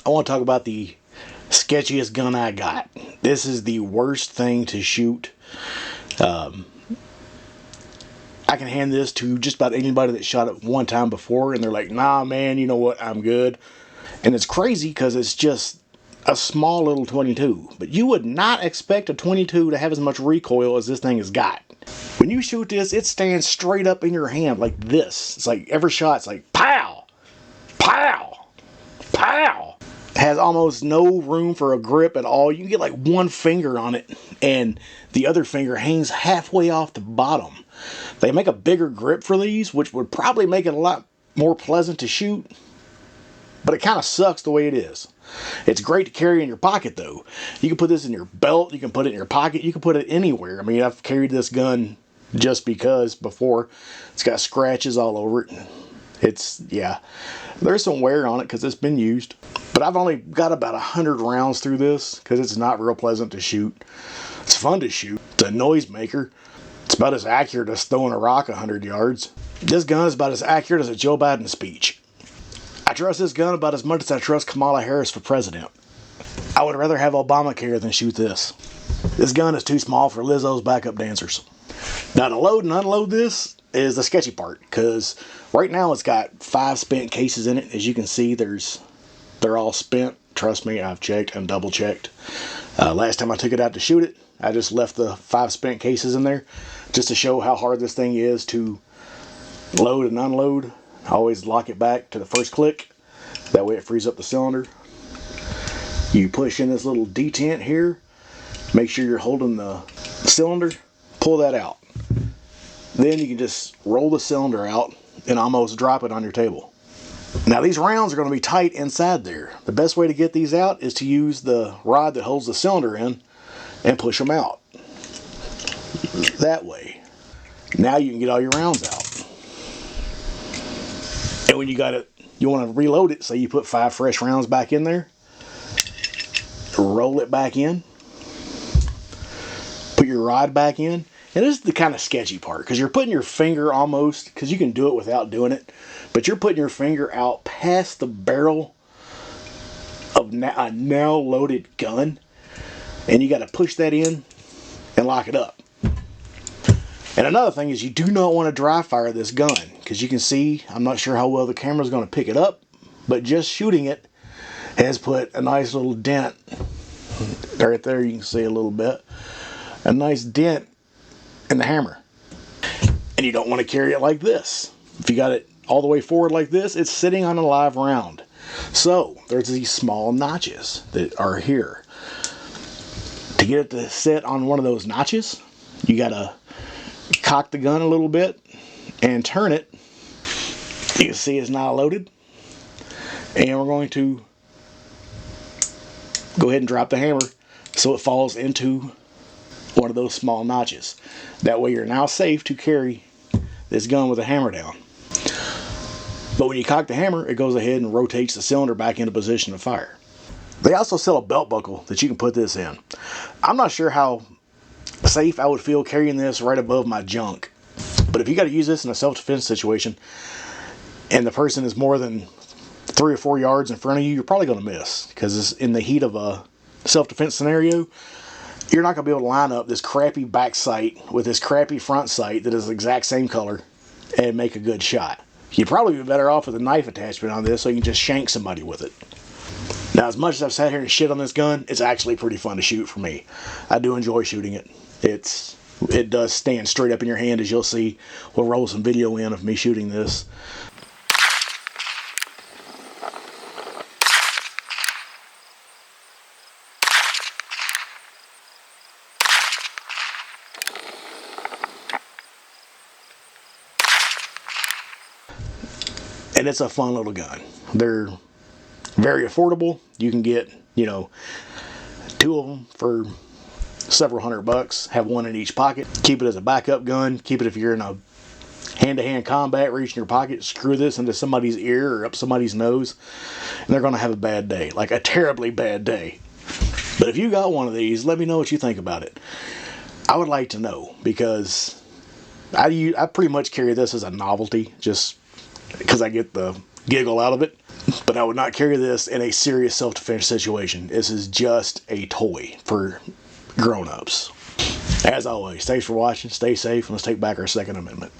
I want to talk about the sketchiest gun I got. This is the worst thing to shoot. I can hand this to just about anybody that shot it one time before and they're like, nah man, you know what, I'm good. And it's crazy because it's just a small little 22. But you would not expect a 22 to have as much recoil as this thing has got. When you shoot this, it stands straight up in your hand like this. It's like every shot's like pow, pow, pow. It has almost no room for a grip at all. You can get like one finger on it and the other finger hangs halfway off the bottom. They make a bigger grip for these, which would probably make it a lot more pleasant to shoot. But it kind of sucks the way it is. It's great to carry in your pocket though. You can put this in your belt, you can put it in your pocket, you can put it anywhere. I mean, I've carried this gun just because before. It's got scratches all over it. It's, yeah, there's some wear on it because it's been used. But I've only got about 100 rounds through this because it's not real pleasant to shoot. It's fun to shoot. It's a noise maker. It's about as accurate as throwing a rock 100 yards. This gun is about as accurate as a Joe Biden speech. I trust this gun about as much as I trust Kamala Harris for president. I would rather have Obamacare than shoot this. This gun is too small for Lizzo's backup dancers. Now to load and unload this is the sketchy part, because right now it's got 5 spent cases in it. As you can see, they're all spent. Trust me, I've checked and double checked. Last time I took it out to shoot it, I just left the 5 spent cases in there just to show how hard this thing is to load and unload. I always lock it back to the first click. That way it frees up the cylinder. You push in this little detent here. Make sure you're holding the cylinder. Pull that out. Then you can just roll the cylinder out and almost drop it on your table. Now these rounds are going to be tight inside there. The best way to get these out is to use the rod that holds the cylinder in and push them out. That way. Now you can get all your rounds out. And when you got it, you want to reload it, so you put 5 fresh rounds back in there. Roll it back in. Put your rod back in. And this is the kind of sketchy part, because you're putting your finger almost, because you can do it without doing it, but you're putting your finger out past the barrel of a now loaded gun, and you got to push that in and lock it up. And another thing is, you do not want to dry fire this gun, because you can see, I'm not sure how well the camera is going to pick it up, but just shooting it has put a nice little dent right there. You can see a little bit, a nice dent in the hammer. And you don't want to carry it like this. If you got it all the way forward like this, it's sitting on a live round. So there's these small notches that are here. To get it to sit on one of those notches, you got to cock the gun a little bit and turn it. You can see it's now loaded. And we're going to go ahead and drop the hammer so it falls into one of those small notches. That way you're now safe to carry this gun with a hammer down. But when you cock the hammer, it goes ahead and rotates the cylinder back into position to fire. They also sell a belt buckle that you can put this in. I'm not sure how safe I would feel carrying this right above my junk. But if you got to use this in a self-defense situation and the person is more than 3 or 4 yards in front of you, you're probably going to miss, because it's in the heat of a self-defense scenario. You're not going to be able to line up this crappy back sight with this crappy front sight that is the exact same color and make a good shot. You'd probably be better off with a knife attachment on this so you can just shank somebody with it. Now, as much as I've sat here and shit on this gun, it's actually pretty fun to shoot for me. I do enjoy shooting it. It does stand straight up in your hand, as you'll see. We'll roll some video in of me shooting this. And it's a fun little gun. They're very affordable. You can get, 2 of them for several $100. Have one in each pocket. Keep it as a backup gun. Keep it if you're in a hand-to-hand combat, reach in your pocket, screw this into somebody's ear or up somebody's nose, and they're going to have a bad day. Like a terribly bad day. But if you got one of these, let me know what you think about it. I would like to know, because I pretty much carry this as a novelty, just because I get the giggle out of it. But I would not carry this in a serious self-defense situation. This is just a toy for grown-ups. As always, thanks for watching. Stay safe, and let's take back our Second Amendment.